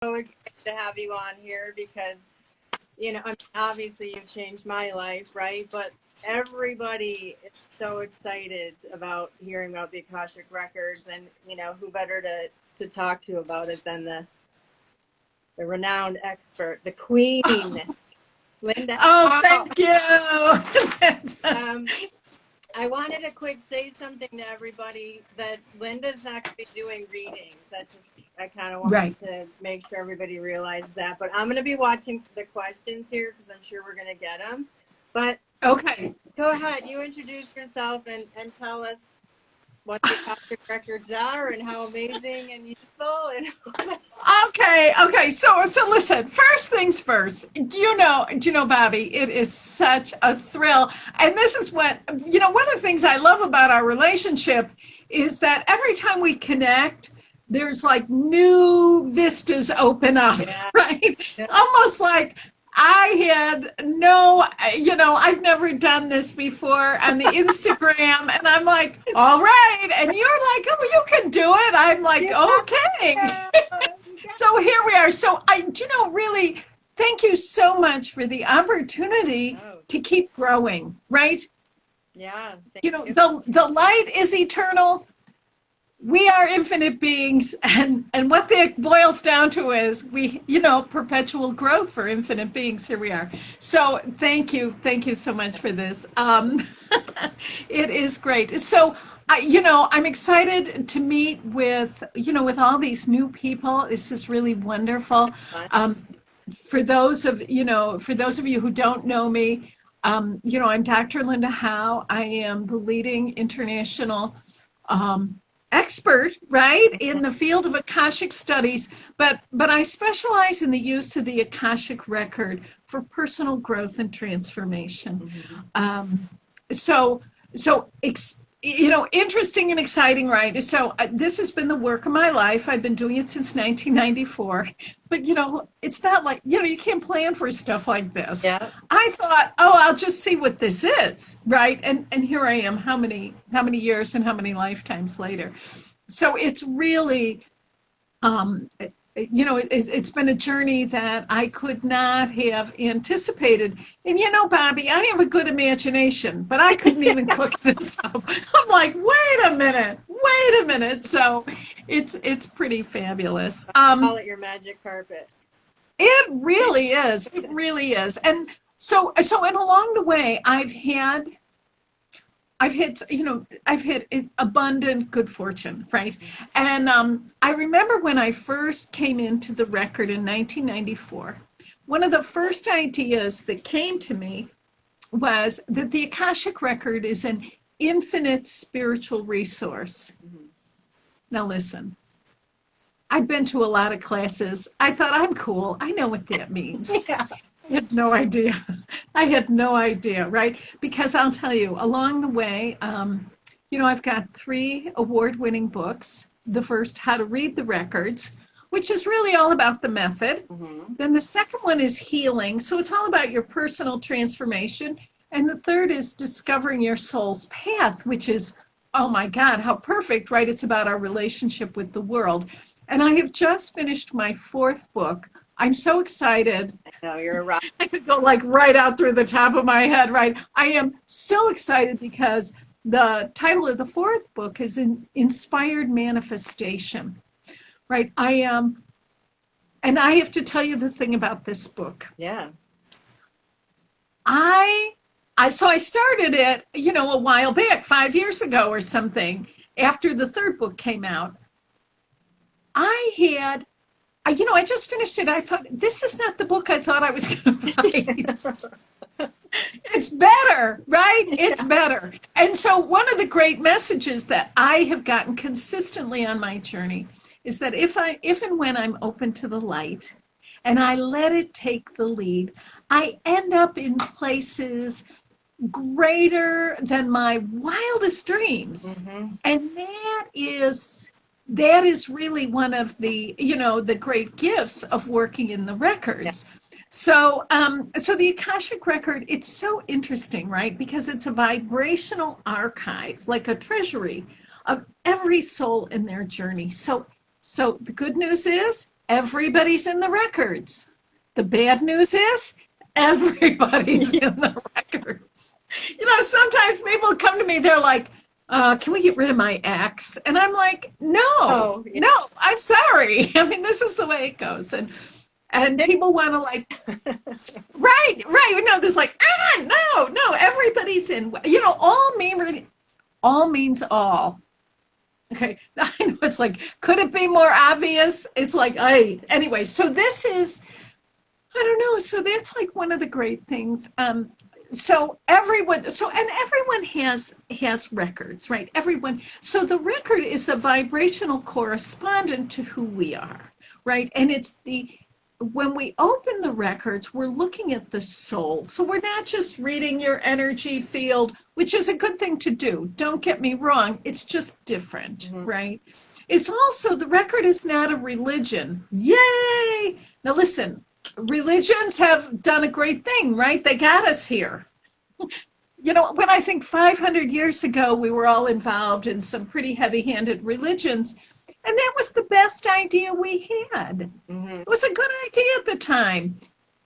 so excited to have you on here because, I mean, obviously you've changed my life, right? But everybody is so excited about hearing about the Akashic Records, and, who better to talk to about it than the renowned expert, the queen, Linda. Oh, thank you. I wanted to quick say something to everybody that Linda's not going to be doing readings. I kind of wanted to make sure everybody realizes that. But I'm going to be watching the questions here because I'm sure we're going to get them. But okay, go ahead. You introduce yourself and tell us what the Akashic Records are and how amazing and useful. And okay. So listen. First things first. Do you know, Bobbi? It is such a thrill, and this is what One of the things I love about our relationship is that every time we connect, there's like new vistas open up, right? Yeah. Almost like I had I've never done this before on the Instagram, and I'm like, all right, and you're like, oh, you can do it. I'm like, okay. So here we are. So really, thank you so much for the opportunity to keep growing, right? Yeah. The light is eternal. We are infinite beings, and what that boils down to is perpetual growth for infinite beings. Here we are. So thank you so much for this. It is great. So I'm excited to meet with all these new people. This is really wonderful. For those of you who don't know me, I'm Dr. Linda Howe. I am the leading international expert, right, in the field of Akashic studies, but I specialize in the use of the Akashic record for personal growth and transformation. So interesting and exciting, right? So this has been the work of my life. I've been doing it since 1994, but it's not like you can't plan for stuff like this. Yeah. I thought, oh, I'll just see what this is, right? And here I am, how many years and how many lifetimes later. So it's really it's been a journey that I could not have anticipated. And Bobbi, I have a good imagination, but I couldn't even cook this up. I'm like, wait a minute. So it's pretty fabulous. Call it your magic carpet. It really is. It really is. And so and along the way, I've had abundant good fortune, right? And I remember when I first came into the record in 1994, one of the first ideas that came to me was that the Akashic record is an infinite spiritual resource. Now listen, I've been to a lot of classes. I thought, I'm cool. I know what that means. Yeah. I had no idea, right? Because I'll tell you, along the way, I've got 3 award-winning books. The first, How to Read the Records, which is really all about the method. Then the second one is Healing. So it's all about your personal transformation. And the third is Discovering Your Soul's Path, which is, oh my God, how perfect, right? It's about our relationship with the world. And I have just finished my 4th book. I'm so excited. I know, you're a rock. I could go like right out through the top of my head, right? I am so excited because the title of the 4th book is Inspired Manifestation, right? And I have to tell you the thing about this book. Yeah. So I started it, a while back, 5 years ago or something, after the 3rd book came out. I just finished it. I thought, this is not the book I thought I was going to write. It's better, right? It's better. And so one of the great messages that I have gotten consistently on my journey is that if and when I'm open to the light and I let it take the lead, I end up in places greater than my wildest dreams. And that is really one of the the great gifts of working in the records. So the Akashic record, it's so interesting, right? Because it's a vibrational archive, like a treasury of every soul in their journey. So the good news is everybody's in the records. The bad news is everybody's in the records. Sometimes people come to me, they're like, can we get rid of my ex? And I'm like, no, I'm sorry. I mean, this is the way it goes. And people want to like, right. There's like, no, everybody's in, all means all. Okay. I know it's like, could it be more obvious? It's like, anyway, so this is, I don't know. So that's like one of the great things. So everyone has records, right? Everyone. So the record is a vibrational correspondent to who we are, right? And when we open the records, we're looking at the soul. So we're not just reading your energy field, which is a good thing to do. Don't get me wrong. It's just different, right? It's also, the record is not a religion. Yay! Now listen, religions have done a great thing, right? They got us here. When I think 500 years ago, we were all involved in some pretty heavy-handed religions, and that was the best idea we had. It was a good idea at the time,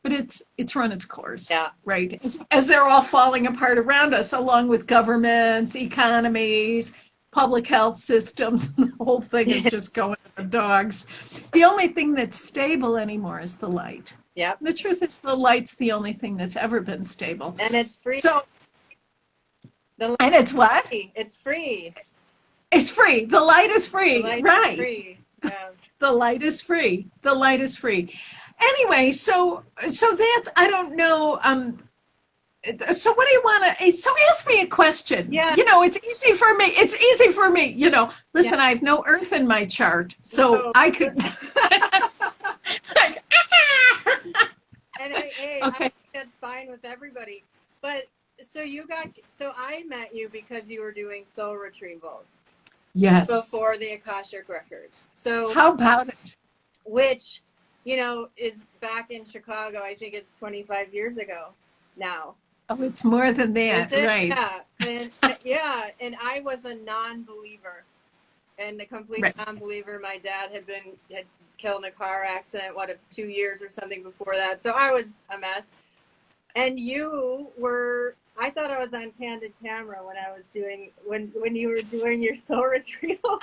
but it's run its course, right? As they're all falling apart around us, along with governments, economies, public health systems, the whole thing is just going to the dogs. The only thing that's stable anymore is the light. Yeah. The truth is, the light's the only thing that's ever been stable. And it's free. And it's what? It's free. It's free. The light is free. The light right. Is free. Yeah. The light is free. The light is free. Anyway, so that's, I don't know. So what do you want to, so ask me a question. Yeah. It's easy for me. Listen, I have no earth in my chart, so I could. And okay. I think that's fine with everybody. But so I met you because you were doing soul retrievals. Yes. Before the Akashic Records. So how about it? Which, is back in Chicago. I think it's 25 years ago now. Oh, it's more than that, right? Yeah, and I was a non-believer, and a complete non-believer. My dad had killed in a car accident, 2 years or something before that. So I was a mess. And I thought I was on candid camera when I was when you were doing your soul retrieval.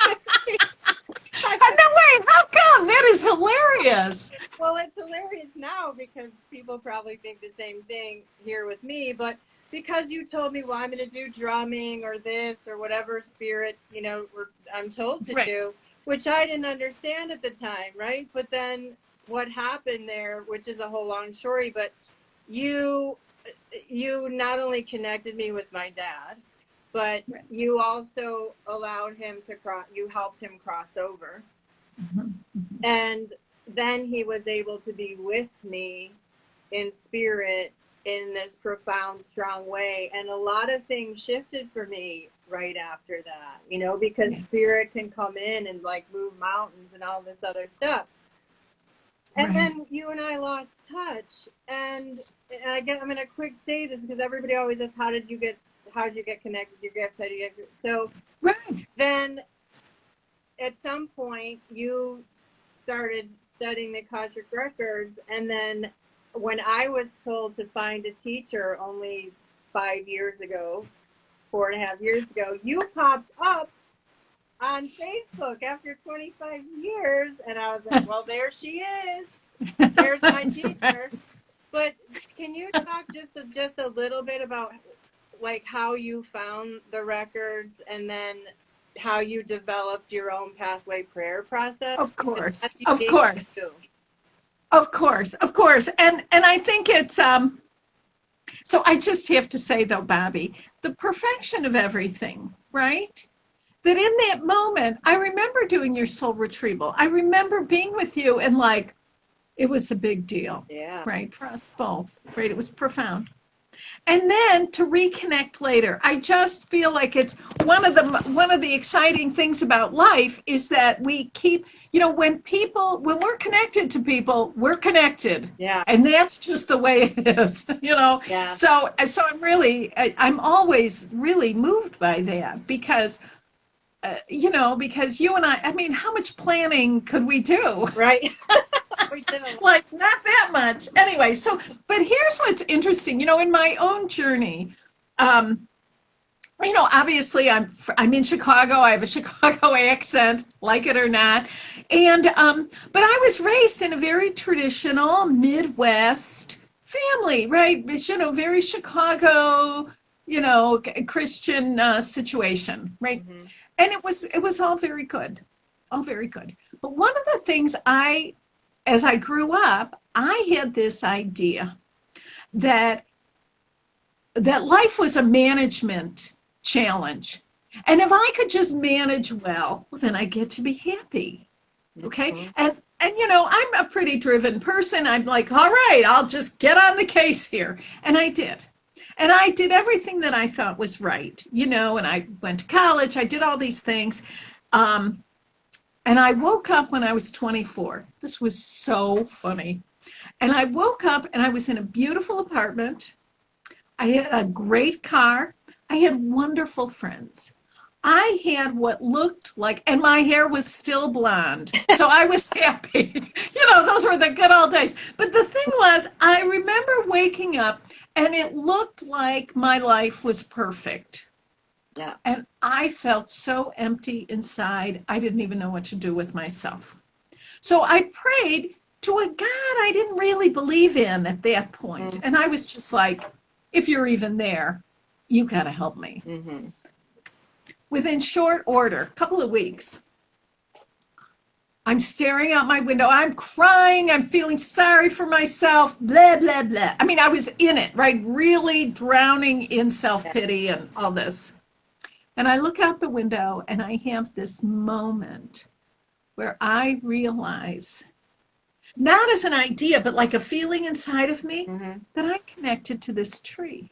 No way, how come? That is hilarious. Well, it's hilarious now because people probably think the same thing here with me, but because you told me, well, I'm going to do drumming or this or whatever spirit, I'm told to do, which I didn't understand at the time, right? But then what happened there, which is a whole long story, but you not only connected me with my dad, but you also allowed him to you helped him cross over. And then he was able to be with me in spirit in this profound, strong way. And a lot of things shifted for me right after that, because spirit can come in and like move mountains and all this other stuff. And then you and I lost touch. And I'm going to quick say this because everybody always asks, how did you get connected to your gift? How did you get, so then at some point you started studying the Akashic Records, and then when I was told to find a teacher only 5 years ago, 4.5 years ago, you popped up on Facebook after 25 years, and I was like, well, there she is. There's my teacher. But can you talk just a little bit about like how you found the records and then how you developed your own pathway prayer process? Of course. And I think it's so I just have to say though, Bobbi, the perfection of everything, right? That in that moment, I remember doing your soul retrieval. I remember being with you and like it was a big deal. Yeah. Right, for us both. Right. It was profound. And then to reconnect later, I just feel like it's one of the exciting things about life is that we keep, when we're connected to people, we're connected. Yeah. And that's just the way it is, Yeah. So I'm always really moved by that because because you and I mean, how much planning could we do? Right. We did a lot. Like, not that much. Anyway, but here's what's interesting. In my own journey, obviously I'm in Chicago. I have a Chicago accent, like it or not. And but I was raised in a very traditional Midwest family, right? Very Chicago, Christian situation, right? Mhm. And it was all very good. All very good. But one of the things as I grew up, I had this idea that life was a management challenge. And if I could just manage well, then I get to be happy. Okay. Mhm. And I'm a pretty driven person. I'm like, all right, I'll just get on the case here. And I did. And I did everything that I thought was right, and I went to college. I did all these things. And I woke up when I was 24. This was so funny. And I woke up and I was in a beautiful apartment. I had a great car. I had wonderful friends. I had what looked like, and my hair was still blonde. So I was happy. Those were the good old days. But the thing was, I remember waking up and it looked like my life was perfect. Yeah. And I felt so empty inside, I didn't even know what to do with myself. So I prayed to a God I didn't really believe in at that point. And I was just like, if you're even there, you got to help me. Mm-hmm. Within short order, a couple of weeks, I'm staring out my window. I'm crying. I'm feeling sorry for myself, blah, blah, blah. I mean, I was in it, right? Really drowning in self-pity and all this. And I look out the window and I have this moment where I realize, not as an idea, but like a feeling inside of me, that I'm connected to this tree.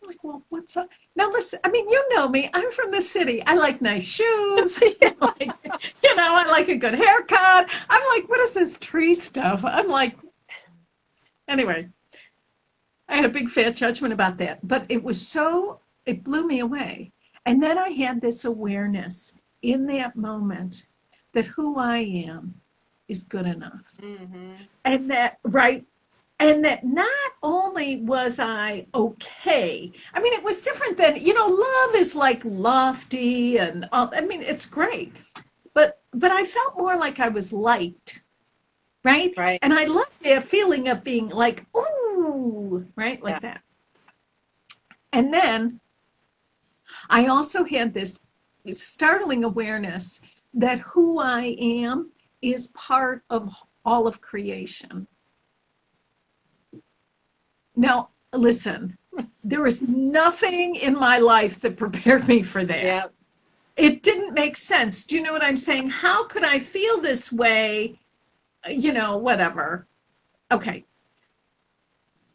I'm like, well, what's up? Now listen, I mean, you know me. I'm from the city. I like nice shoes. I like a good haircut. I'm like, what is this tree stuff? I'm like, anyway, I had a big fat judgment about that. But it blew me away. And then I had this awareness in that moment that who I am is good enough. Mm-hmm. And that not only was I okay, I mean, it was different than, love is like lofty and all, I mean, it's great. But I felt more like I was liked, right? Right. And I loved that feeling of being like, ooh, right? Like that. And then I also had this startling awareness that who I am is part of all of creation. Now, listen, there was nothing in my life that prepared me for that. Yeah. It didn't make sense. Do you know what I'm saying? How could I feel this way? Whatever. Okay.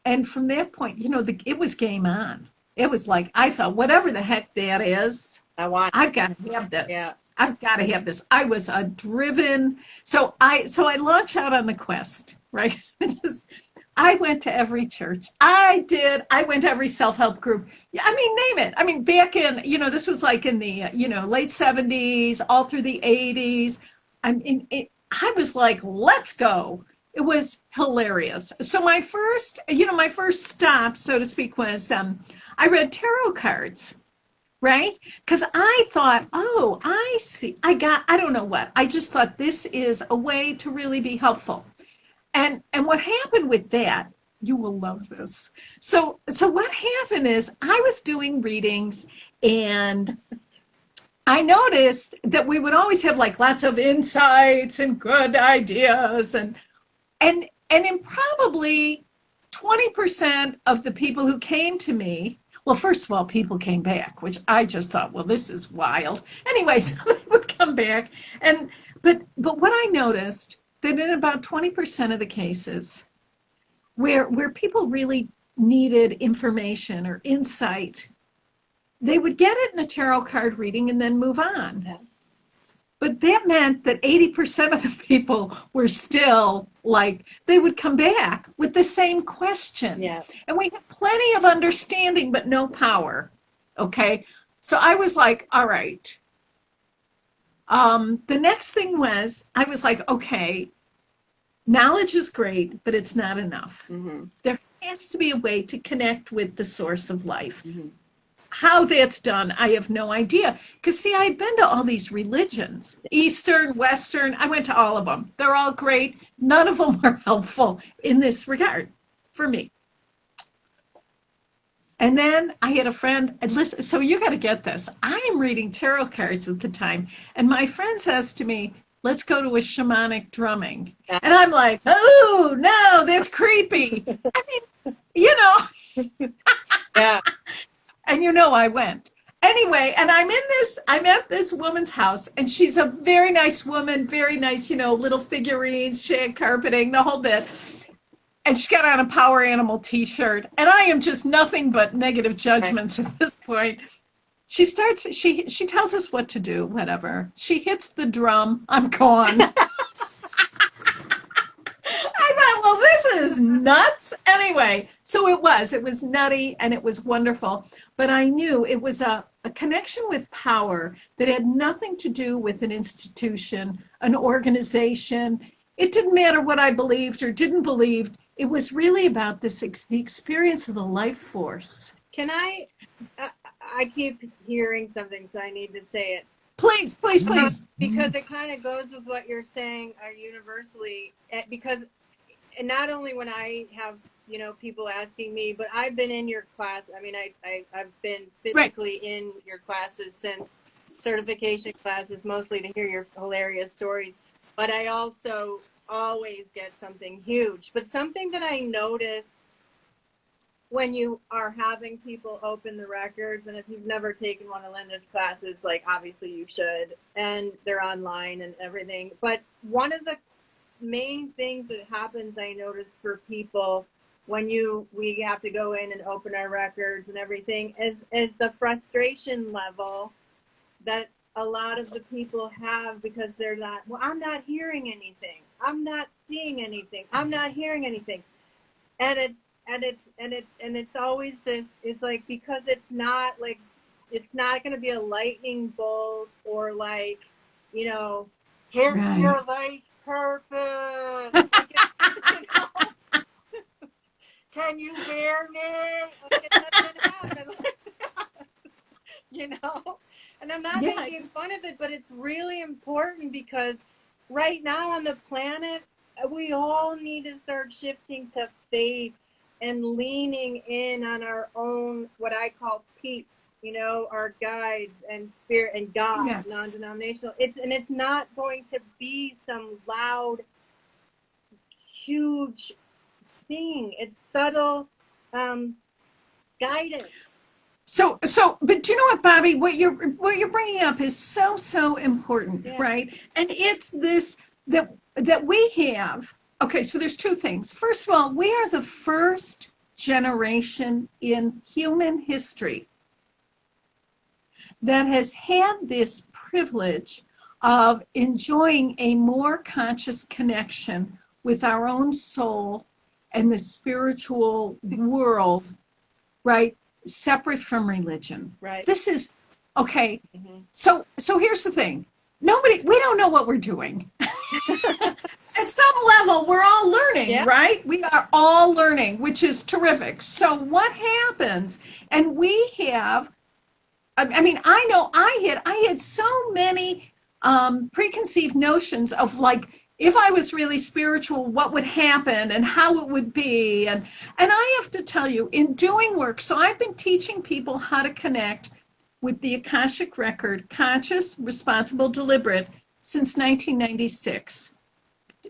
And from that point, it was game on. It was like, I thought, whatever the heck that is, I've got to have this. Yeah. I've got to have this. I was a driven. So I launched out on the quest, right? I went to every church. I went to every self-help group. I mean, name it. I mean, back in, this was like in the, late 70s, all through the 80s. I was like, let's go. It was hilarious. So my first stop, so to speak, was I read tarot cards, right? Because I thought, oh, I see. I don't know what. I just thought this is a way to really be helpful. And what happened with that, you will love this. So what happened is I was doing readings and I noticed that we would always have like lots of insights and good ideas and in probably 20% of the people who came to me, well, first of all, people came back, which I just thought, well, this is wild. Anyways, they would come back. But what I noticed that in about 20% of the cases where people really needed information or insight, they would get it in a tarot card reading and then move on. Yeah. But that meant that 80% of the people were still like, they would come back with the same question. Yeah. And we had plenty of understanding, but no power. Okay. So I was like, all right. The next thing was, I was like, okay, knowledge is great, but it's not enough. Mm-hmm. There has to be a way to connect with the source of life. Mm-hmm. How that's done, I have no idea. Because, see, I had been to all these religions, Eastern, Western. I went to all of them. They're all great. None of them are helpful in this regard for me. And then I had a friend, and listen, so you got to get this. I am reading tarot cards at the time, and my friend says to me, let's go to a shamanic drumming. And I'm like, oh, no, that's creepy. I mean, you know. Yeah. And you know, I went. Anyway, and I'm at this woman's house, and she's a very nice woman, very nice, you know, little figurines, shag carpeting, the whole bit. And she's got on a Power Animal t-shirt, and I am just nothing but negative judgments at this point. She tells us what to do, whatever. She hits the drum, I'm gone. I thought, well, this is nuts. Anyway, so it was nutty and it was wonderful. But I knew it was a connection with power that had nothing to do with an institution, an organization. It didn't matter what I believed or didn't believe. It was really about the experience of the life force. Can I keep hearing something, so I need to say it. Please, please, please. Because it kind of goes with what you're saying universally. Because not only when I have, you know, people asking me, but I've been in your class. I mean, I've been physically in your classes since certification classes, mostly to hear your hilarious stories. But I also always get something huge. But something that I notice when you are having people open the records, and if you've never taken one of Linda's classes, like obviously you should, and they're online and everything. But one of the main things that happens, I notice for people when we have to go in and open our records and everything, is the frustration level that a lot of the people have, because they're not, well, I'm not hearing anything, I'm not seeing anything, I'm not hearing anything. And it's always this, it's like, because it's not going to be a lightning bolt or like, you know, here's your life purpose. Like, you know? Can you hear me? Like, it doesn't happen like that. You know? And I'm not making fun of it, but it's really important, because right now on the planet, we all need to start shifting to faith and leaning in on our own, what I call peeps, you know, our guides and spirit and God, non-denominational. It's not going to be some loud, huge thing. It's subtle guidance. So, but you know what, Bobbi? What you're bringing up is so important, right? And it's this that we have. Okay, so there's two things. First of all, we are the first generation in human history that has had this privilege of enjoying a more conscious connection with our own soul and the spiritual world, right? Separate from religion. Right. This is okay. Mm-hmm. So here's the thing. We don't know what we're doing. At some level, we're all learning, right? We are all learning, which is terrific. So what happens? And we have, I mean, I know I had so many preconceived notions of, like, if I was really spiritual, what would happen and how it would be. And I have to tell you, in doing work, so I've been teaching people how to connect with the Akashic Record, conscious, responsible, deliberate, since 1996.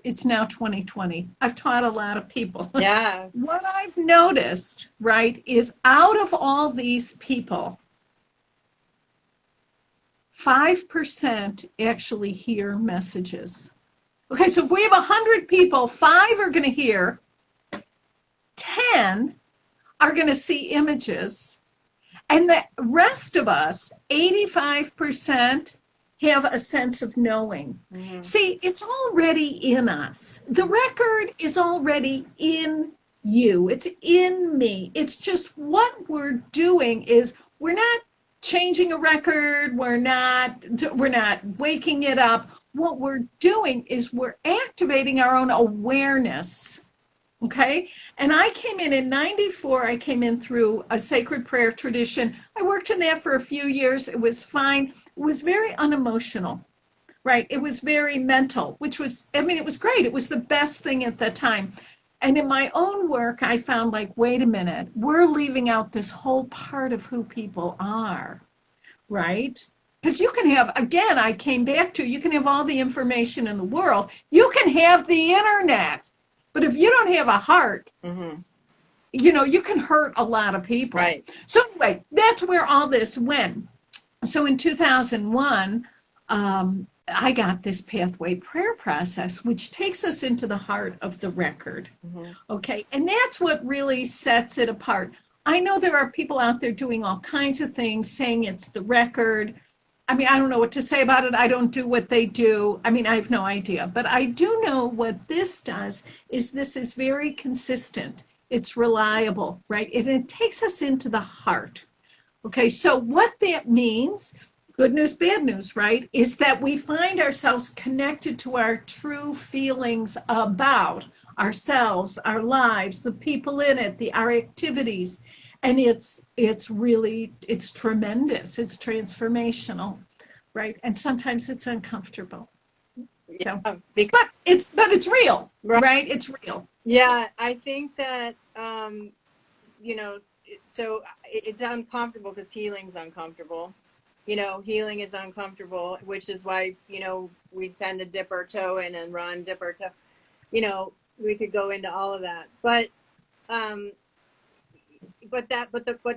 It's now 2020. I've taught a lot of people. Yeah. What I've noticed, right, is out of all these people, 5% actually hear messages. Okay, so if we have 100 people, 5 are going to hear, 10 are going to see images, and the rest of us, 85%, have a sense of knowing. Mm-hmm. See, it's already in us. The record is already in you. It's in me. It's just what we're doing is we're not changing a record. We're not waking it up. What we're doing is we're activating our own awareness. Okay. And I came in 94. I came in through a sacred prayer tradition. I worked in that for a few years. It was fine. It was very unemotional, right? It was very mental, which was, I mean, it was great. It was the best thing at the time. And in my own work, I found like, wait a minute, we're leaving out this whole part of who people are, right? Because you can have, again, I came back to, you can have all the information in the world. You can have the internet. But if you don't have a heart, you know, you can hurt a lot of people. Right. So anyway, that's where all this went. So in 2001, I got this pathway prayer process, which takes us into the heart of the record. Okay. And that's what really sets it apart. I know there are people out there doing all kinds of things, saying it's the record. I mean, I don't know what to say about it. I don't do what they do. I mean, I have no idea. But I do know what this does is this is very consistent. It's reliable, right? And it takes us into the heart. Okay, so what that means, good news, bad news, right, is that we find ourselves connected to our true feelings about ourselves, our lives, the people in it, our activities. And it's tremendous. It's transformational, right? And sometimes it's uncomfortable. So, but it's real, right? It's real. Yeah, I think that you know, so it's uncomfortable because healing's uncomfortable. You know, healing is uncomfortable, which is why, you know, we tend to dip our toe in and run, dip our toe. You know, we could go into all of that, but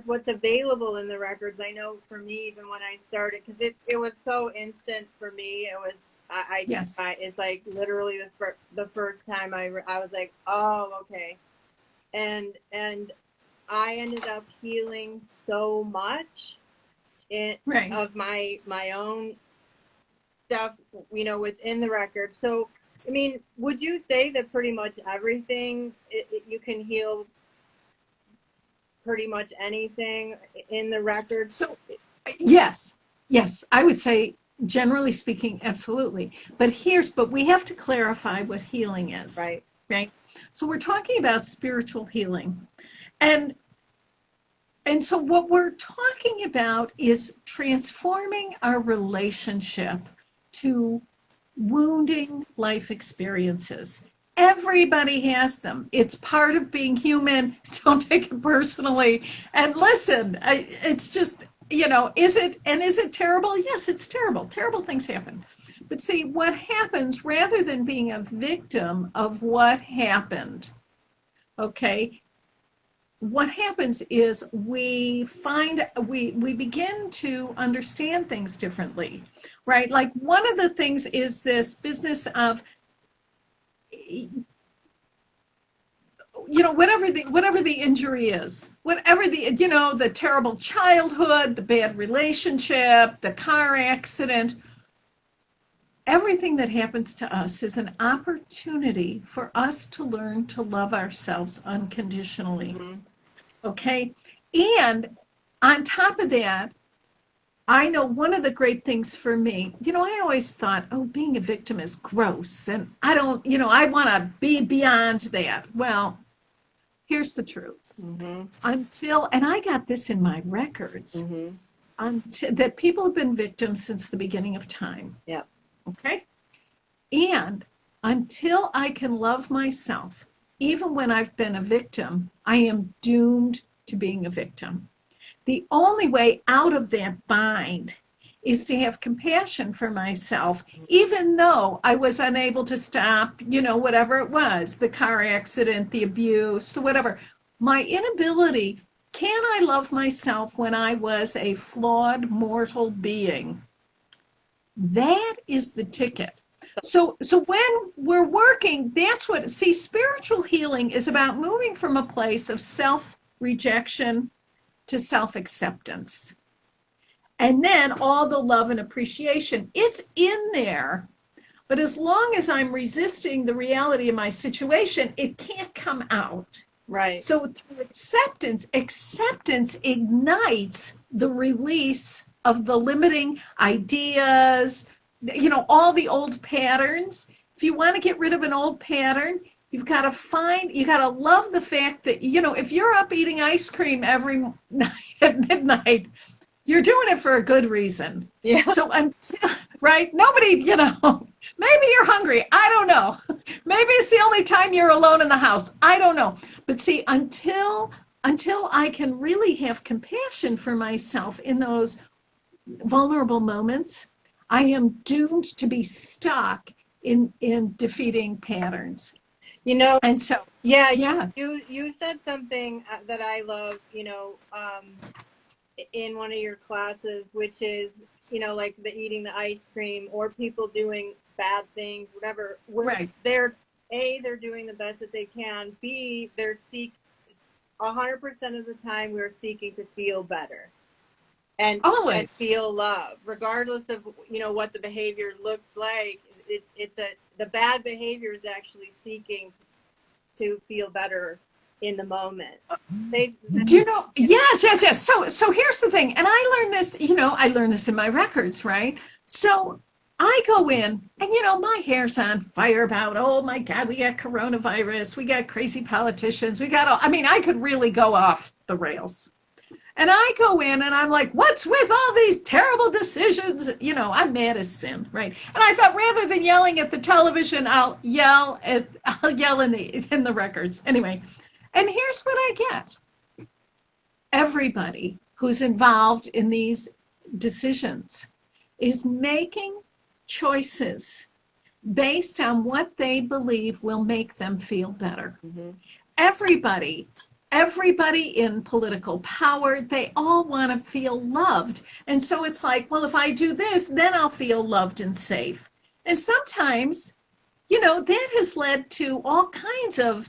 what's available in the records, I know for me, even when I started, because it was so instant for me. It was it's like literally the first time I was like, oh, okay, and I ended up healing so much of my own stuff, you know, within the record. So I mean, would you say that pretty much everything you can heal? Pretty much anything in the record? So yes, I would say generally speaking, absolutely. But we have to clarify what healing is. Right. So we're talking about spiritual healing. And so what we're talking about is transforming our relationship to wounding life experiences. Everybody has them. It's part of being human. Don't take it personally. And listen, it's just, you know, is it terrible? Yes, it's terrible. Terrible things happen. But see, what happens, rather than being a victim of what happened, okay, what happens is we begin to understand things differently, right? Like one of the things is this business of, you know, whatever the injury is, whatever the, you know, the terrible childhood, the bad relationship, the car accident, everything that happens to us is an opportunity for us to learn to love ourselves unconditionally. Okay? And on top of that, I know one of the great things for me, you know, I always thought, oh, being a victim is gross. And I don't, you know, I want to be beyond that. Well, here's the truth. And I got this in my records, that people have been victims since the beginning of time. Yeah. Okay? And until I can love myself, even when I've been a victim, I am doomed to being a victim. The only way out of that bind is to have compassion for myself, even though I was unable to stop, you know, whatever it was, the car accident, the abuse, the whatever. My inability, can I love myself when I was a flawed mortal being? That is the ticket. So when we're working, that's what, see, spiritual healing is about moving from a place of self-rejection to self-acceptance. And then all the love and appreciation, it's in there. But as long as I'm resisting the reality of my situation, it can't come out. Right. So through acceptance ignites the release of the limiting ideas, all the old patterns. If you want to get rid of an old pattern, you got to love the fact that, if you're up eating ice cream every night at midnight, you're doing it for a good reason. Yeah. So right? Nobody, maybe you're hungry. I don't know. Maybe it's the only time you're alone in the house. I don't know. But see, until I can really have compassion for myself in those vulnerable moments, I am doomed to be stuck in defeating patterns. And so, yeah. You said something that I love, in one of your classes, which is, like the eating the ice cream or people doing bad things, whatever. Right. They're doing the best that they can. B, 100% of the time we're seeking to feel better and feel love, regardless of, what the behavior looks like. The bad behavior is actually seeking to feel better in the moment. Do you know? Yes. So here's the thing, and I learned this in my records, right? So I go in, and my hair's on fire about, oh my God, we got coronavirus, we got crazy politicians, I could really go off the rails. And I go in and I'm like, what's with all these terrible decisions? I'm mad as sin, right? And I thought, rather than yelling at the television, I'll yell in the records. Anyway, and here's what I get. Everybody who's involved in these decisions is making choices based on what they believe will make them feel better. Mm-hmm. Everybody in political power, they all want to feel loved. And so it's like, well, if I do this, then I'll feel loved and safe. And sometimes, that has led to all kinds of,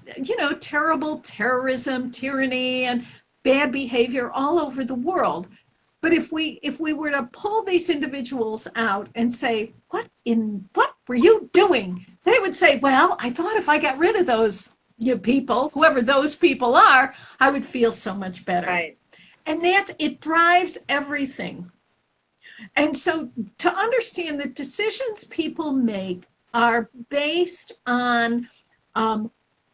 terrible terrorism, tyranny, and bad behavior all over the world. But if we were to pull these individuals out and say, what were you doing? They would say, well, I thought if I got rid of those people, whoever those people are, I would feel so much better. Right. And it drives everything. And so to understand that decisions people make are based on,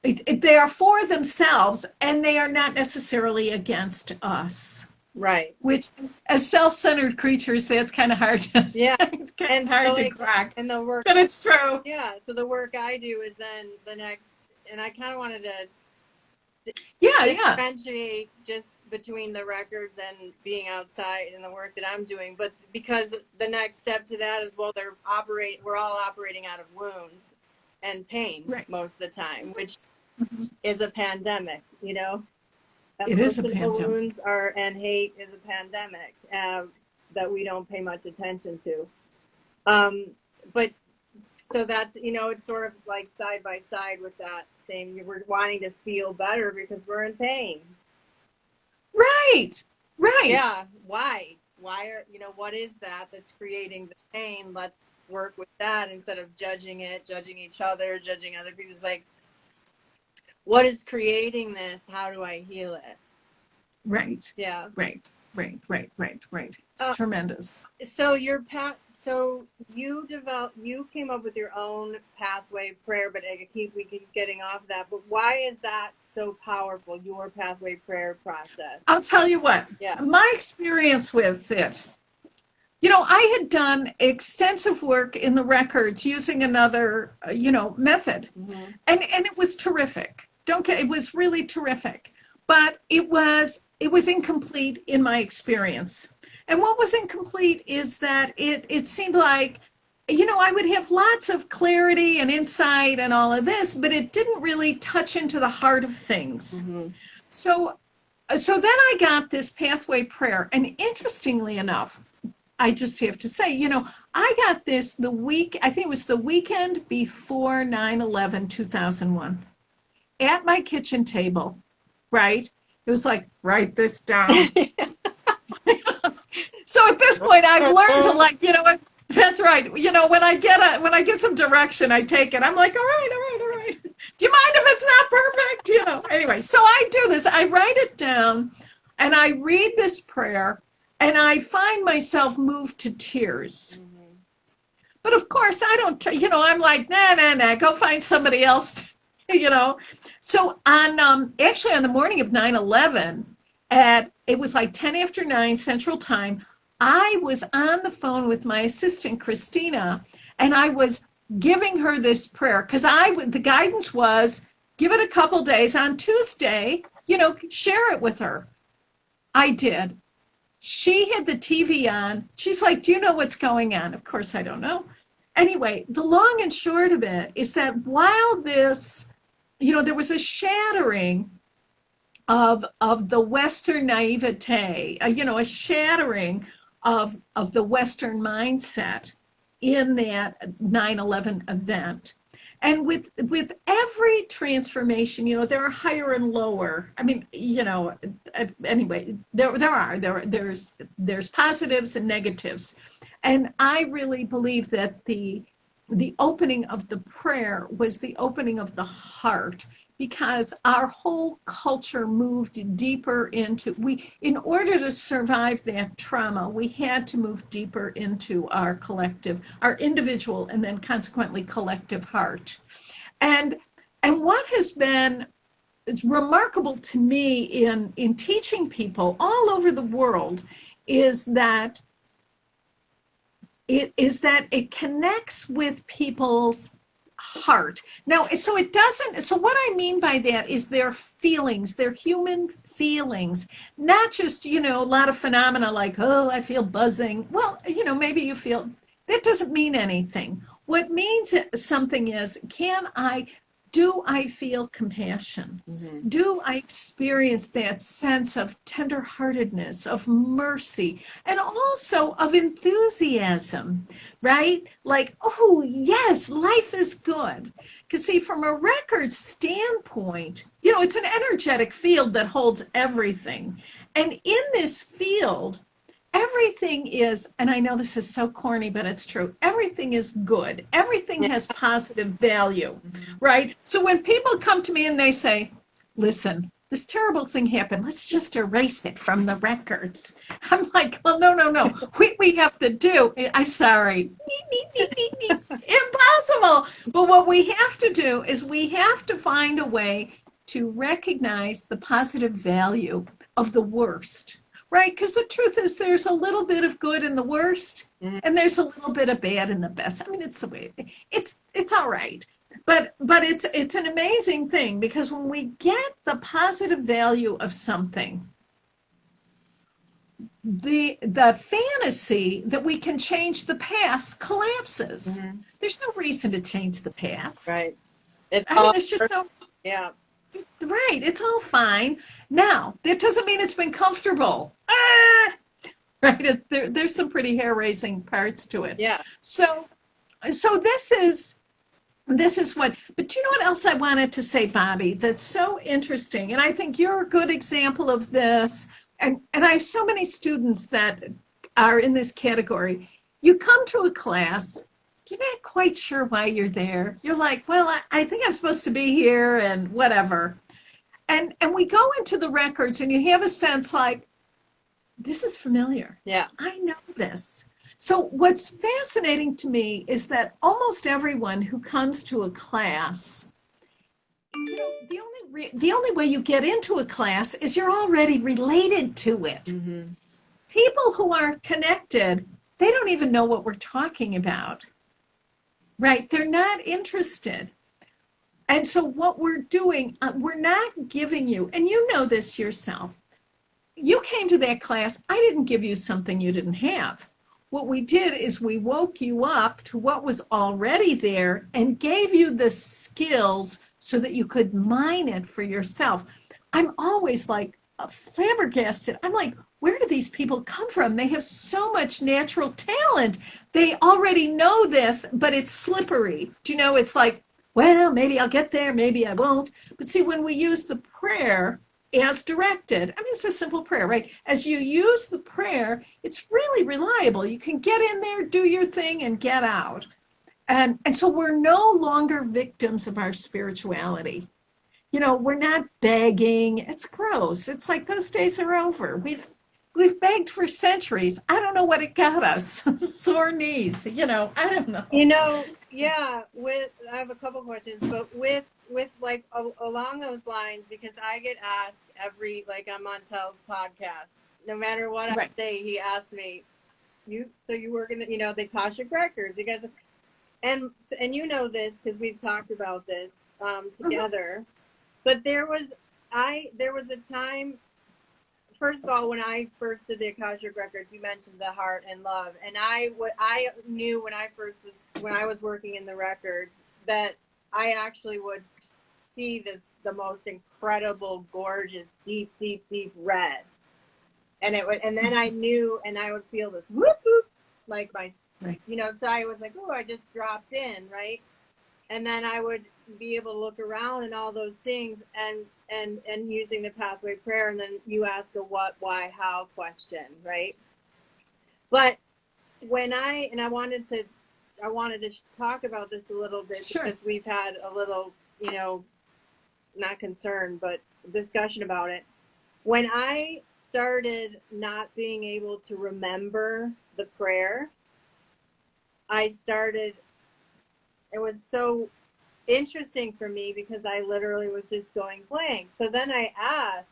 they are for themselves, and they are not necessarily against us. Right. Which, as self-centered creatures, that's kind of hard. It's kind of hard to crack. And the work, but it's true. Yeah. So the work I do is then the next, and I kind of wanted to differentiate just between the records and being outside and the work that I'm doing. But because the next step to that is, well, we're all operating out of wounds and pain most of the time, which is a pandemic, It is a pandemic. Wounds and hate is a pandemic that we don't pay much attention to. But so that's, it's sort of like side by side with that, saying we're wanting to feel better because we're in pain. Right. Yeah. Why are, what is that that's creating the pain? Let's work with that instead of judging each other, judging other people. It's like, what is creating this? How do I heal it? Right. Yeah. Right. It's tremendous. So you came up with your own pathway prayer, but we keep getting off that. But why is that so powerful, your pathway prayer process? I'll tell you what. Yeah. My experience with it, I had done extensive work in the records using another, method. Mm-hmm. And it was terrific. It was really terrific. But it was incomplete in my experience. And what was incomplete is that it seemed like, I would have lots of clarity and insight and all of this, but it didn't really touch into the heart of things. Mm-hmm. So then I got this pathway prayer. And interestingly enough, I just have to say, I got this I think it was the weekend before 9/11/2001 at my kitchen table, right? It was like, write this down. So at this point, I've learned to that's right. When I get some direction, I take it. I'm like, all right. Do you mind if it's not perfect? So anyway, so I do this. I write it down and I read this prayer and I find myself moved to tears. But of course, I don't, I'm like, nah, go find somebody else, you know. So actually on the morning of 9/11, it was like 10 after 9 Central Time, I was on the phone with my assistant, Christina, and I was giving her this prayer because the guidance was give it a couple days. On Tuesday, share it with her. I did. She had the TV on. She's like, do you know what's going on? Of course, I don't know. Anyway, the long and short of it is that while this, there was a shattering of the Western naivete, a shattering of the Western mindset in that 9/11 event. And with every transformation, there are higher and lower. I mean, anyway, there's positives and negatives. And I really believe that the opening of the prayer was the opening of the heart, because our whole culture moved deeper in order to survive that trauma, we had to move deeper into our individual, and then consequently collective heart. And what has been remarkable to me in teaching people all over the world is that it connects with people's heart. Now, so what I mean by that is their feelings, their human feelings, not just, a lot of phenomena like, oh, I feel buzzing. Well, maybe you feel, that doesn't mean anything. What means something is, do I feel compassion? Mm-hmm. Do I experience that sense of tenderheartedness, of mercy, and also of enthusiasm, right? Like, oh, yes, life is good. Because see, from a record standpoint, it's an energetic field that holds everything. And in this field, everything is, and I know this is so corny, but it's true. Everything is good. Everything has positive value, right? So when people come to me and they say, listen, this terrible thing happened, let's just erase it from the records. I'm like, well, no. We have to do, I'm sorry, impossible. But what we have to do is we have to find a way to recognize the positive value of the worst. Right, because the truth is there's a little bit of good in the worst, and there's a little bit of bad in the best. I mean, it's the way it's all right, but it's an amazing thing, because when we get the positive value of something, the fantasy that we can change the past collapses. Mm-hmm. There's no reason to change the past. Right. There's just no. Yeah. Right. It's all fine. Now, that doesn't mean it's been comfortable. Right. There's some pretty hair-raising parts to it. Yeah. So this is what, but do you know what else I wanted to say, Bobbi, that's so interesting? And I think you're a good example of this. And I have so many students that are in this category. You come to a class, you're not quite sure why you're there. You're like, well, I think I'm supposed to be here and whatever. And we go into the records and you have a sense like, this is familiar. Yeah. I know this. So what's fascinating to me is that almost everyone who comes to a class, the only way you get into a class is you're already related to it. Mm-hmm. People who aren't connected, they don't even know what we're talking about. Right? They're not interested. And so what we're doing, we're not giving you, and you know this yourself, you came to that class, I didn't give you something you didn't have. What we did is we woke you up to what was already there and gave you the skills so that you could mine it for yourself. I'm always like flabbergasted. I'm like, where do these people come from? They have so much natural talent. They already know this, but it's slippery. Do you know, it's like, well, maybe I'll get there, maybe I won't. But see, when we use the prayer as directed, I mean, it's a simple prayer, right? As you use the prayer, it's really reliable. You can get in there, do your thing, and get out. And so we're no longer victims of our spirituality. we're not begging. It's gross. It's like those days are over. We've begged for centuries. I don't know what it got us. Sore knees, I don't know. Yeah, I have a couple questions, but with like along those lines, because I get asked like I'm on Tell's podcast, no matter what I Right. say, he asks me, you work in the Akashic Records, you guys, and this because we've talked about this together, but there was a time. First of all, when I first did the Akashic Records, you mentioned the heart and love, and I knew when I was working in the records that I actually would see the most incredible, gorgeous, deep, deep, deep red, and then I knew, and I would feel this whoop whoop, like my, Right. So I was like, oh, I just dropped in, right, and then I would be able to look around and all those things, and using the pathway prayer, and then you ask a what, why, how question, right? But when I wanted to talk about this a little bit, Sure. because we've had a little, not concern, but discussion about it. When I started not being able to remember the prayer, it was so interesting for me because I literally was just going blank. So then I asked,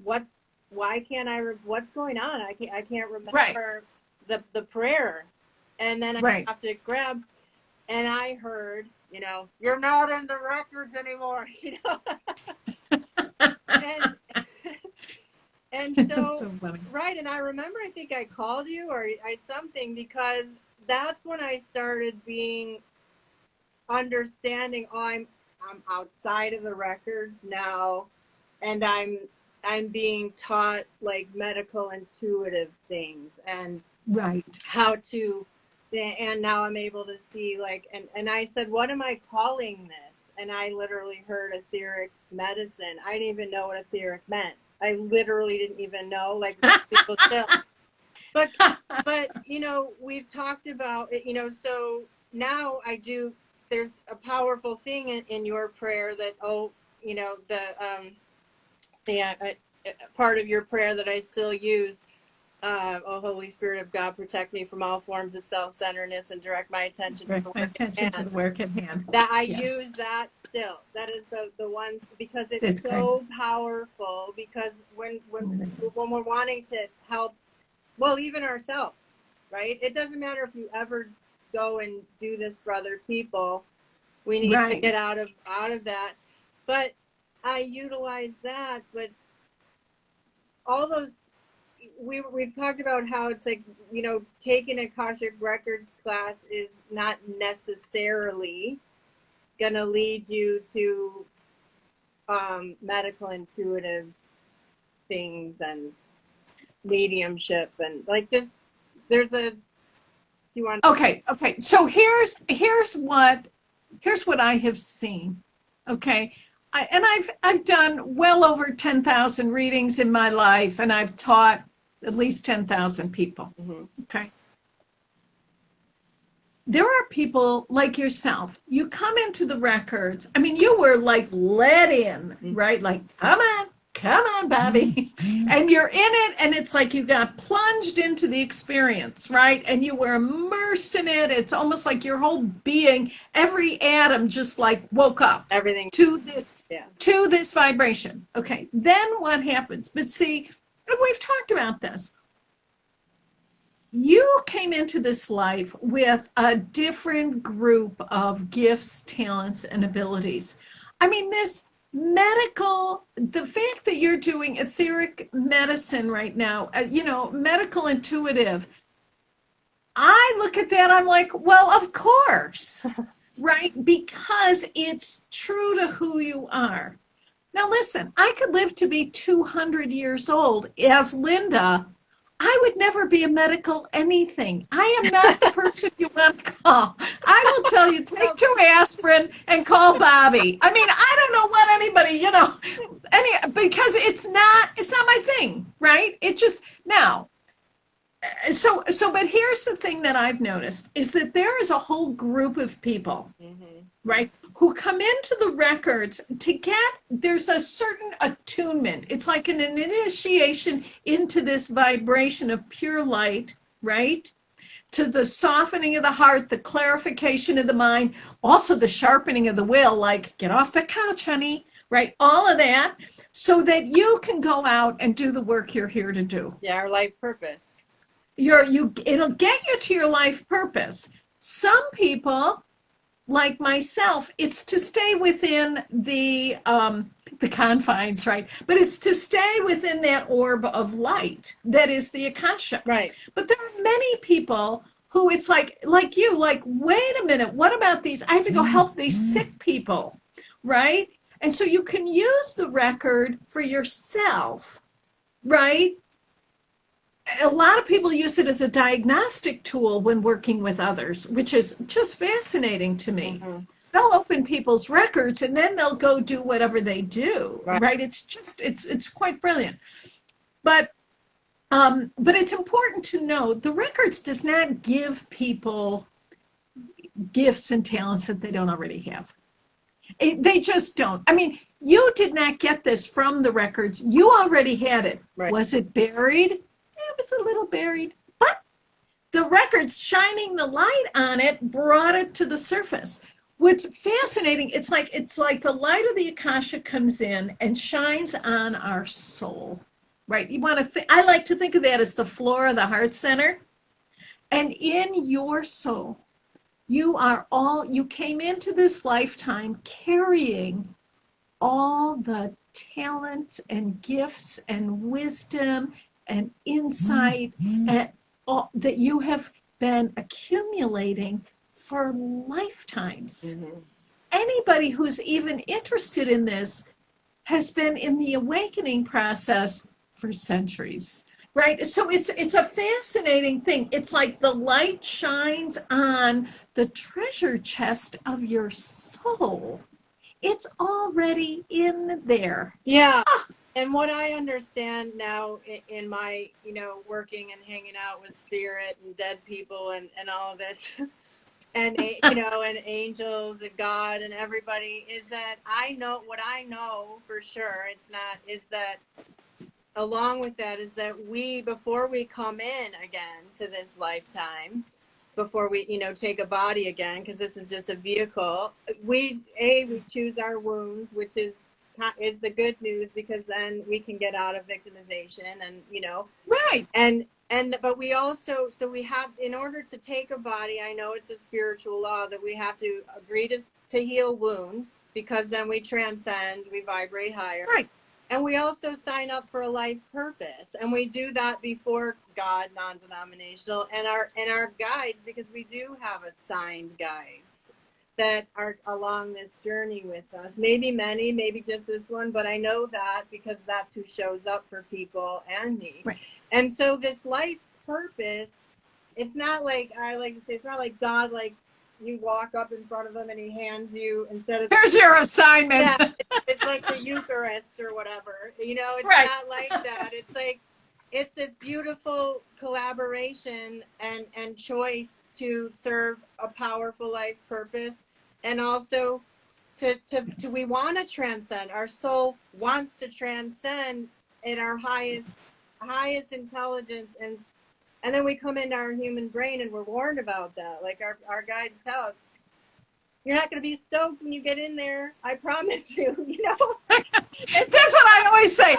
what's going on? I can't remember the prayer. And then I have to grab, and I heard, you're not in the records anymore, and so right. And I remember, I think I called you or something, because that's when I started understanding, I'm outside of the records now, and I'm being taught like medical intuitive things, and how to, and now I'm able to see, like, and I said, what am I calling this? And I literally heard etheric medicine. I didn't even know what etheric meant. I literally didn't even know, like people still. But we've talked about it, so now I do. There's a powerful thing in your prayer that, part of your prayer that I still use. Oh, Holy Spirit of God, protect me from all forms of self-centeredness and direct my attention to the work at hand. That I use that still. That is the one, because it's so powerful. Because when we're wanting to help, well, even ourselves, right? It doesn't matter if you ever go and do this for other people. We need to get out of that. But I utilize that. But all those, we've talked about how it's like, taking a Akashic Records class is not necessarily going to lead you to medical intuitive things and mediumship, and like, just there's a, you want okay so here's what I have seen. Okay, I've done well over 10,000 readings in my life, and I've taught at least 10,000 people. Okay, there are people like yourself. You come into the records. I mean, you were like let in, right? Like, come on, Bobbi. And you're in it, and it's like you got plunged into the experience, right? And you were immersed in it. It's almost like your whole being, every atom just like woke up. Everything to this vibration. Okay, then what happens? But see, we've talked about this. You came into this life with a different group of gifts, talents, and abilities. I mean, the fact that you're doing etheric medicine right now, medical intuitive, I look at that, I'm like, well, of course, right? Because it's true to who you are. Now, listen, I could live to be 200 years old as Linda. I would never be a medical anything. I am not the person you want to call. I will tell you, take 2 aspirin and call Bobbi. I mean, I don't know what anybody, because it's not my thing, right? It just, now, but here's the thing that I've noticed is that there is a whole group of people, right, who come into the records to get, there's a certain attunement. It's like an initiation into this vibration of pure light, right? To the softening of the heart, the clarification of the mind, also the sharpening of the will, like get off the couch, honey, right? All of that, so that you can go out and do the work you're here to do. Yeah, our life purpose. It'll get you to your life purpose. Some people, like myself, it's to stay within the confines, right? But it's to stay within that orb of light that is the Akasha. Right. But there are many people who it's like you, like, wait a minute, what about these? I have to go help these sick people, right? And so you can use the record for yourself, right? A lot of people use it as a diagnostic tool when working with others, which is just fascinating to me. Mm-hmm. They'll open people's records and then they'll go do whatever they do, right? It's just, it's quite brilliant. But it's important to know the records does not give people gifts and talents that they don't already have. They just don't. I mean, you did not get this from the records. You already had it. Right. Was it buried? It was a little buried, but the records shining the light on it brought it to the surface. What's fascinating, it's like the light of the Akasha comes in and shines on our soul, right? You want to I like to think of that as the floor of the heart center. And in your soul, you came into this lifetime carrying all the talents and gifts and wisdom and insight and all, that you have been accumulating for lifetimes. Mm-hmm. Anybody who's even interested in this has been in the awakening process for centuries, right? So it's a fascinating thing. It's like the light shines on the treasure chest of your soul. It's already in there. Yeah. And what I understand now in my, working and hanging out with spirit and dead people and all of this, and, and angels and God and everybody, is that I know for sure, is that along with that is that before we come in again to this lifetime, before we, take a body again, because this is just a vehicle, we choose our wounds, which is the good news, because then we can get out of victimization and, right. But we also, so we have, in order to take a body, I know it's a spiritual law that we have to agree to heal wounds, because then we transcend, we vibrate higher. Right. And we also sign up for a life purpose, and we do that before God, non-denominational, and our guides, because we do have assigned guides that are along this journey with us. Maybe many, maybe just this one, but I know that because that's who shows up for people and me. Right. And so this life purpose, it's not like, I like to say, it's not like God, like you walk up in front of him and he hands you, instead of, here's your assignment. Yeah, it's like the Eucharist or whatever, it's right. Not like that. It's like, it's this beautiful collaboration and choice to serve a powerful life purpose. And also we want to transcend. Our soul wants to transcend in our highest intelligence, and then we come into our human brain and we're warned about that. Like our guides tell us, you're not going to be stoked when you get in there. I promise you. That's what I always say.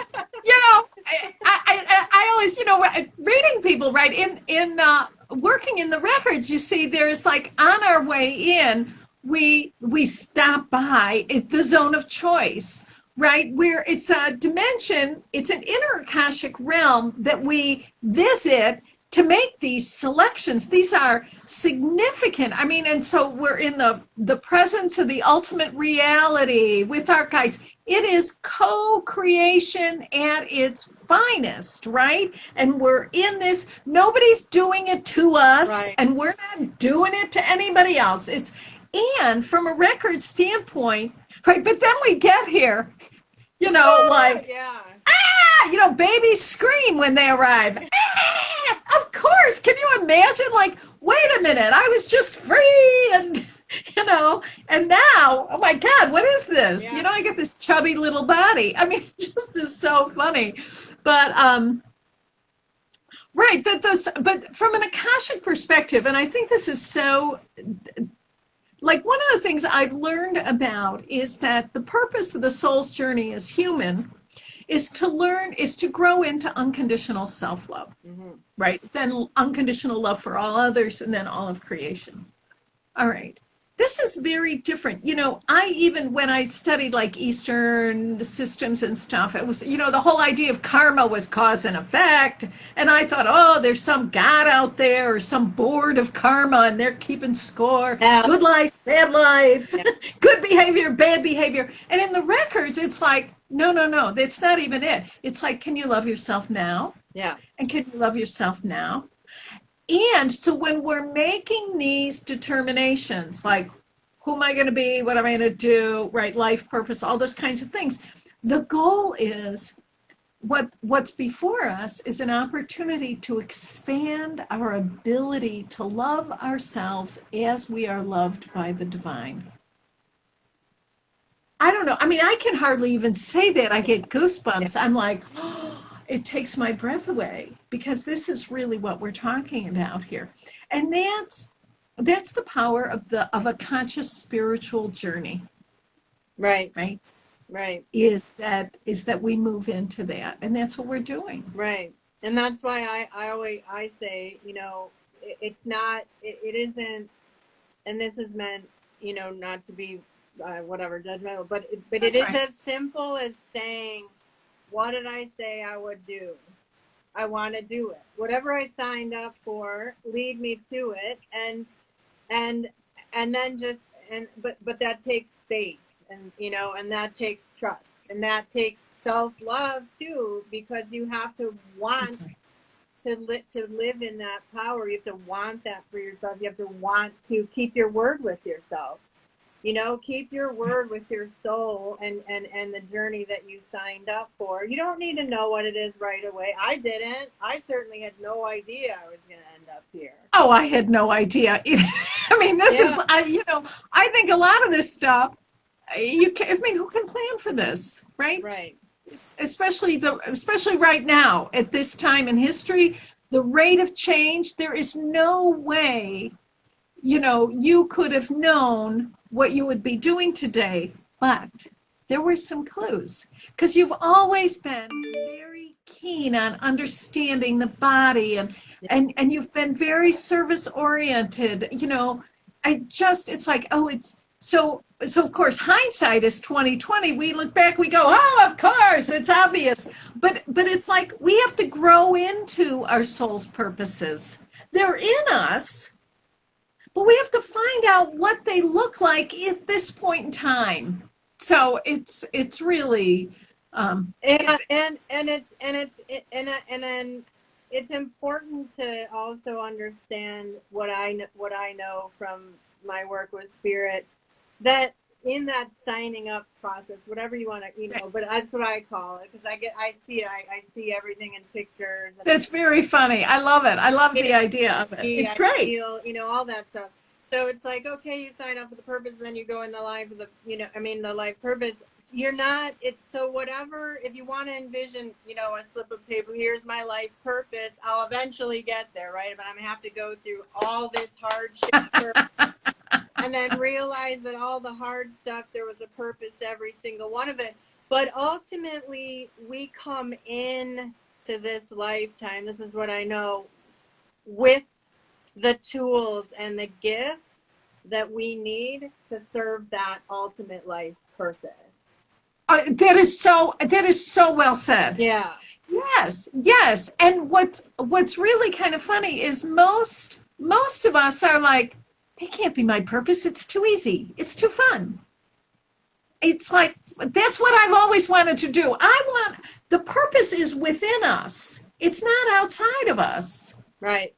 I always, reading people, right? In working in the records, you see, there's like on our way in, we stop by the zone of choice, right? Where it's a dimension, it's an inner Akashic realm that we visit to make these selections. These are significant. I mean, and so we're in the presence of the ultimate reality with our guides. It is co-creation at its finest, right? And we're in this, nobody's doing it to us, right, and we're not doing it to anybody else. And from a record standpoint, right, but then we get here, babies scream when they arrive. Of course. Can you imagine? Like, wait a minute, I was just free and you know, and now, oh my God, what is this? Yeah. You know, I get this chubby little body. I mean, it just is so funny. But, right, but from an Akashic perspective, and I think this is so, like one of the things I've learned about is that the purpose of the soul's journey as human is to grow into unconditional self-love, Mm-hmm. right? Then unconditional love for all others, and then all of creation. All right. This is very different. You know, I even when I studied like Eastern systems and stuff, it was, you know, the whole idea of karma was cause and effect. And I thought, oh, there's some God out there or some board of karma and they're keeping score. Yeah. Good life, bad life, Yeah. good behavior, bad behavior. And in the records, it's like, no, no, no, that's not even it. It's like, can you love yourself now? Yeah. And can you love yourself now? And so when we're making these determinations, like who am I going to be, what am I going to do, right, life purpose, all those kinds of things, the goal is what's before us is an opportunity to expand our ability to love ourselves as we are loved by the divine. I don't know. I mean, I can hardly even say that. I get goosebumps. I'm like, oh, it takes my breath away because this is really what we're talking about here. And that's the power of a conscious spiritual journey, Right. right? Right. Is that we move into that, and that's what we're doing. Right. And that's why I say, you know, it's not, it isn't, and this is meant, you know, not to be whatever judgmental, but it That's is right. as simple as saying, what did I say I would do? I want to do it. Whatever I signed up for, lead me to it, and then just but that takes faith, and you know, and that takes trust, and that takes self-love too, because you have to want to live in that power. You have to want that for yourself. You have to want to keep your word with yourself. You know, keep your word with your soul and the journey that you signed up for. You don't need to know what it is right away. I didn't. I certainly had no idea I was going to end up here. Oh, I had no idea. I mean, this is, Yeah. I think a lot of this stuff, I mean, who can plan for this, right? Right. Especially right now at this time in history, the rate of change, there is no way, you could have known what you would be doing today, but there were some clues because you've always been very keen on understanding the body and you've been very service oriented. It's like, oh, it's so of course hindsight is 2020. We look back, we go, oh, of course, it's obvious. But it's like we have to grow into our soul's purposes. They're in us, but we have to find out what they look like at this point in time. So it's really And it's important to also understand what I know from my work with spirit, that in that signing up process, whatever you want to, but that's what I call it, because I see everything in pictures. And that's very funny. I love it. I love the idea of it. It's great. Feel, all that stuff. So it's like, okay, you sign up for the purpose, and then you go in the life of the life purpose. You're not, it's so whatever, if you want to envision, a slip of paper, here's my life purpose, I'll eventually get there, right? But I'm going to have to go through all this hardship and then realize that all the hard stuff, there was a purpose to every single one of it. But ultimately, we come in to this lifetime, this is what I know, with the tools and the gifts that we need to serve that ultimate life purpose. That is so well said. Yeah. Yes. And what's really kind of funny is most of us are like, they can't be my purpose. It's too easy. It's too fun. It's like, that's what I've always wanted to do. The purpose is within us. It's not outside of us. Right.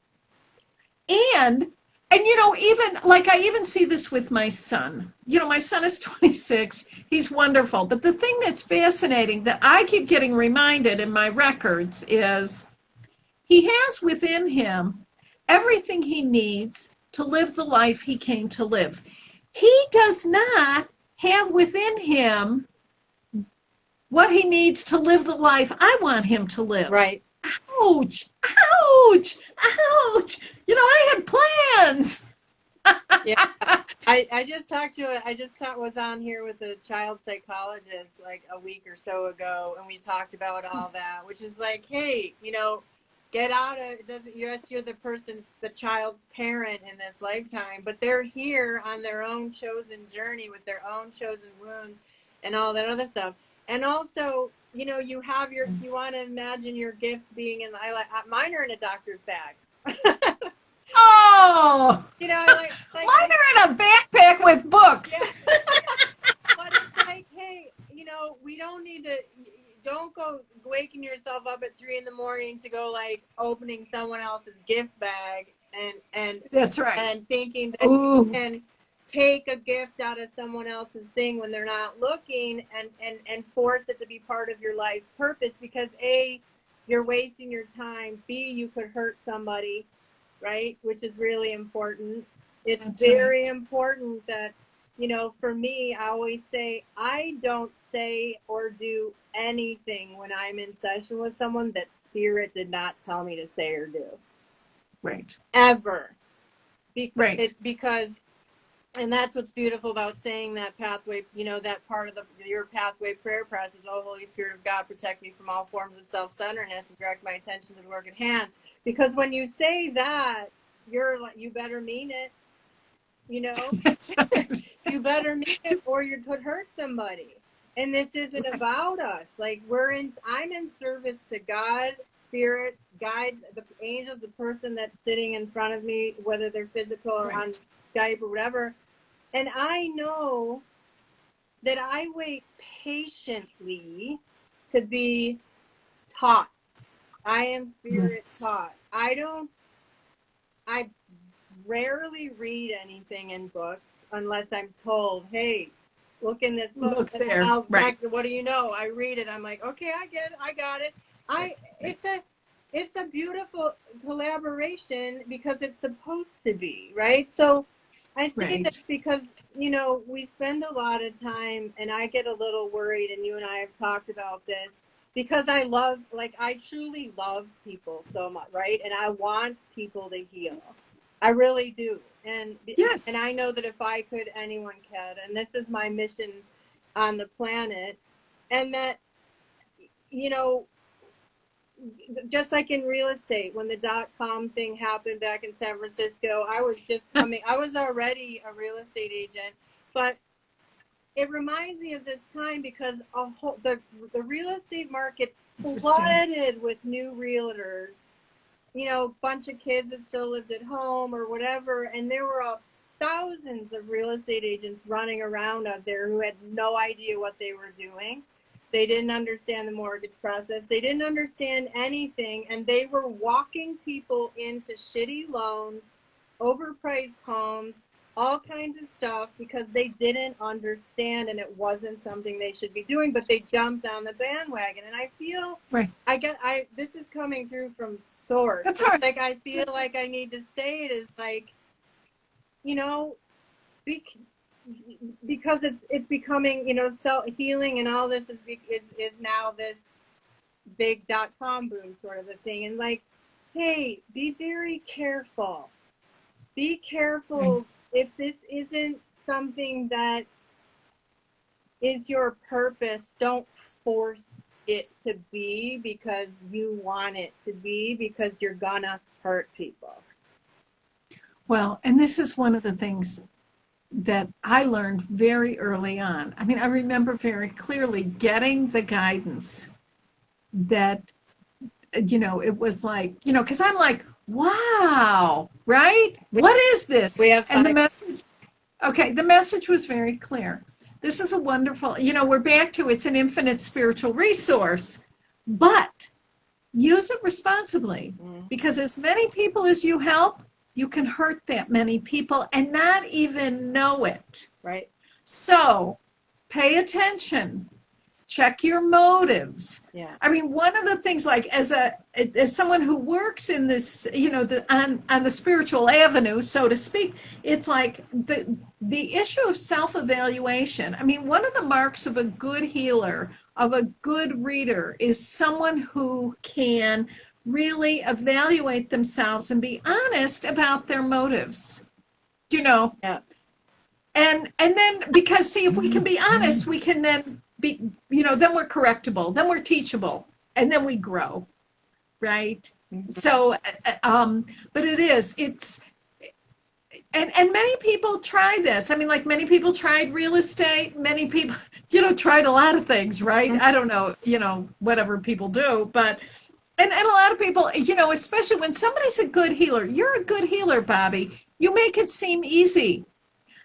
And even like I even see this with my son. My son is 26. He's wonderful. But the thing that's fascinating that I keep getting reminded in my records is he has within him everything he needs to live the life he came to live. he does not have within him what he needs to live the life I want him to live. Right. Ouch, ouch, ouch. I had plans. Yeah. I just was on here with a child psychologist like a week or so ago, and we talked about all that, which is like, hey, get out of it. Doesn't, yes, you're the child's parent in this lifetime, but they're here on their own chosen journey with their own chosen wounds and all that other stuff. And also, you want to imagine your gifts being mine are in a doctor's bag. Oh, Mine are in a backpack with books. Yeah. But it's like, hey, we don't need to. Don't go waking yourself up at 3 a.m. to go opening someone else's gift bag and that's right, and thinking that you can take a gift out of someone else's thing when they're not looking and force it to be part of your life purpose, because A, you're wasting your time. B, you could hurt somebody, right? Which is really important. It's very important that, for me, I always say, I don't say or do anything when I'm in session with someone that spirit did not tell me to say or do. Right. Ever. Right. It's because, and that's what's beautiful about saying that pathway, that part of your pathway prayer process, oh, Holy Spirit of God, protect me from all forms of self-centeredness and direct my attention to the work at hand. Because when you say that, you better mean it. That's right. You better mean it or you could hurt somebody. And this isn't about us. I'm in service to God, spirit, guides, the angels, the person that's sitting in front of me, whether they're physical or on Skype or whatever. And I know that I wait patiently to be taught. I am spirit taught. I rarely read anything in books unless I'm told, hey, look in this book. Look there. What do you know? I read it. I'm like, okay, I get it. I got it. It's a beautiful collaboration because it's supposed to be, right? So I say this because, we spend a lot of time, and I get a little worried, and you and I have talked about this, because I truly love people so much, right? And I want people to heal. I really do. And I know that if I could, anyone can. And this is my mission on the planet. And that, just like in real estate, when the .com thing happened back in San Francisco, I was already a real estate agent, but it reminds me of this time because the real estate market flooded with new realtors, bunch of kids that still lived at home or whatever, and there were thousands of real estate agents running around out there who had no idea what they were doing. They didn't understand the mortgage process. They didn't understand anything, and they were walking people into shitty loans, overpriced homes, all kinds of stuff because they didn't understand, and it wasn't something they should be doing, but they jumped on the bandwagon. And I feel this is coming through from source. That's right. I feel like I need to say it is because it's becoming, self-healing and all this is now this big .com boom sort of a thing. And hey, be very careful. Be careful if this isn't something that is your purpose. Don't force it to be because you want it to be, because you're gonna hurt people. Well, and this is one of the things that I learned very early on. I mean, I remember very clearly getting the guidance that, it was like, because I'm like, wow, right? What is this? And the message was very clear. This is a wonderful, we're back to it's an infinite spiritual resource, but use it responsibly, because as many people as you help, you can hurt that many people and not even know it. Right. So pay attention. check your motives. Yeah. I mean, one of the things, like as someone who works in this, on the spiritual avenue, so to speak, it's like the issue of self-evaluation. I mean, one of the marks of a good healer, of a good reader, is someone who can really evaluate themselves and be honest about their motives. Yeah. And then, because see, if we can be honest, we can then be, then we're correctable, then we're teachable, and then we grow, right? So, but it's, and many people try this. I mean, like many people tried real estate, many people, tried a lot of things, right? I don't know, whatever people do, but, and a lot of people, especially when somebody's a good healer, you're a good healer, Bobbi, you make it seem easy.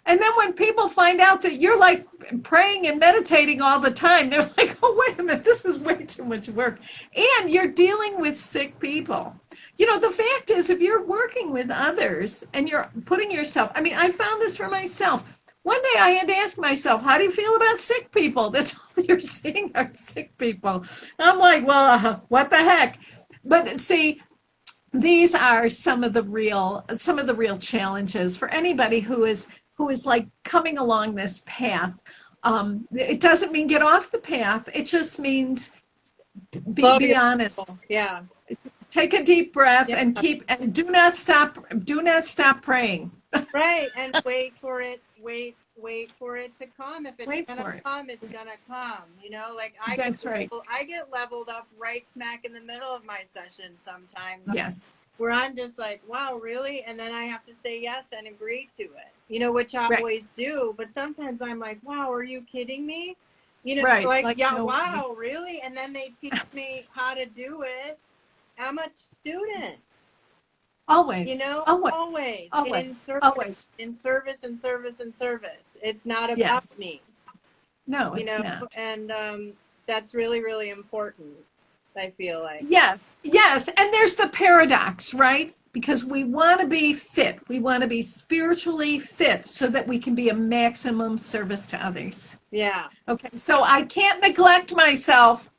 And then when people find out that you're like praying and meditating all the time, they're like, oh, wait a minute, this is way too much work. And you're dealing with sick people. The fact is, if you're working with others and you're putting yourself, I mean, I found this for myself. One day I had to ask myself, how do you feel about sick people? That's all you're seeing are sick people. I'm like, well, what the heck? But see, these are some of the real challenges for anybody who is like coming along this path. It doesn't mean get off the path. It just means be honest. Yeah. Take a deep breath and do not stop praying. Right. And wait for it to come. If it's gonna come, it's gonna come. Like I get leveled up right smack in the middle of my session sometimes. Yes. Where I'm just like, wow, really? And then I have to say yes and agree to it, which I always do. But sometimes I'm like, wow, are you kidding me? Like yeah, no, wow, really? And then they teach me how to do it. I'm a student. Always. Always. Always. In service. It's not about me. No, it's not. And that's really, really important. I feel like. Yes. And there's the paradox, right? Because we want to be fit. We want to be spiritually fit so that we can be a maximum service to others. Yeah. Okay. So I can't neglect myself.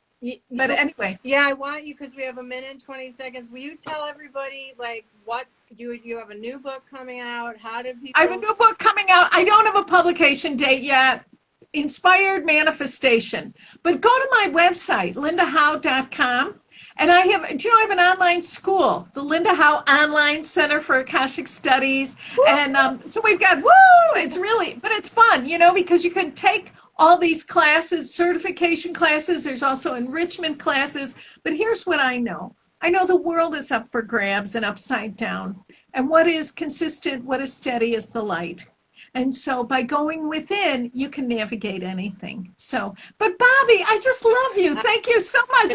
But anyway. Yeah, I want you, because we have 1 minute and 20 seconds. Will you tell everybody, like, what you have a new book coming out? How do people... I have a new book coming out. I don't have a publication date yet. Inspired Manifestation. But go to my website, lindahowe.com, and I have an online school, the Linda Howe Online Center for Akashic Studies. Woo! And so we've got, but it's fun, because you can take all these classes, certification classes. There's also enrichment classes. But here's what I know. I know the world is up for grabs and upside down. And what is consistent, what is steady is the light. And so by going within, you can navigate anything. So, but Bobbi, I just love you. Thank you so much.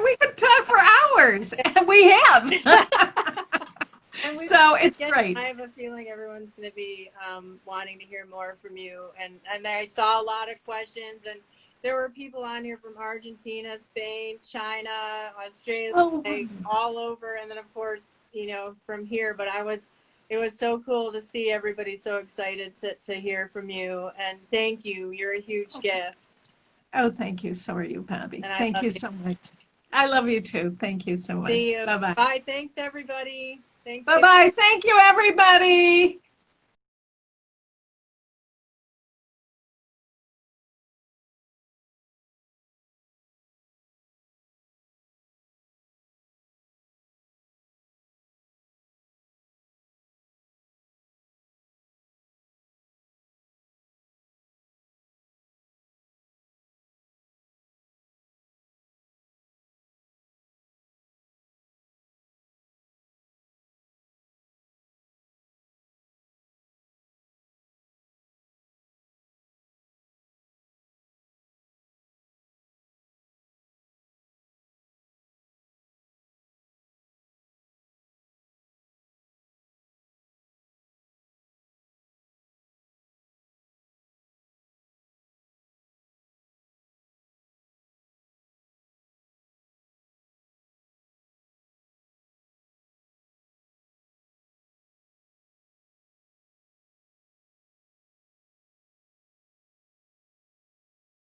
We could talk for hours, and we have. So it's great. I have a feeling everyone's going to be wanting to hear more from you. And I saw a lot of questions, and there were people on here from Argentina, Spain, China, Australia, all over. And then, of course, from here. But it was so cool to see everybody so excited to hear from you. And thank you. You're a huge gift. Oh, thank you. So are you, Bobbi. Thank you so much. I love you too. Thank you so much. See you. Bye-bye. Bye. Thanks, everybody. Thank you. Bye-bye. Thank you, everybody.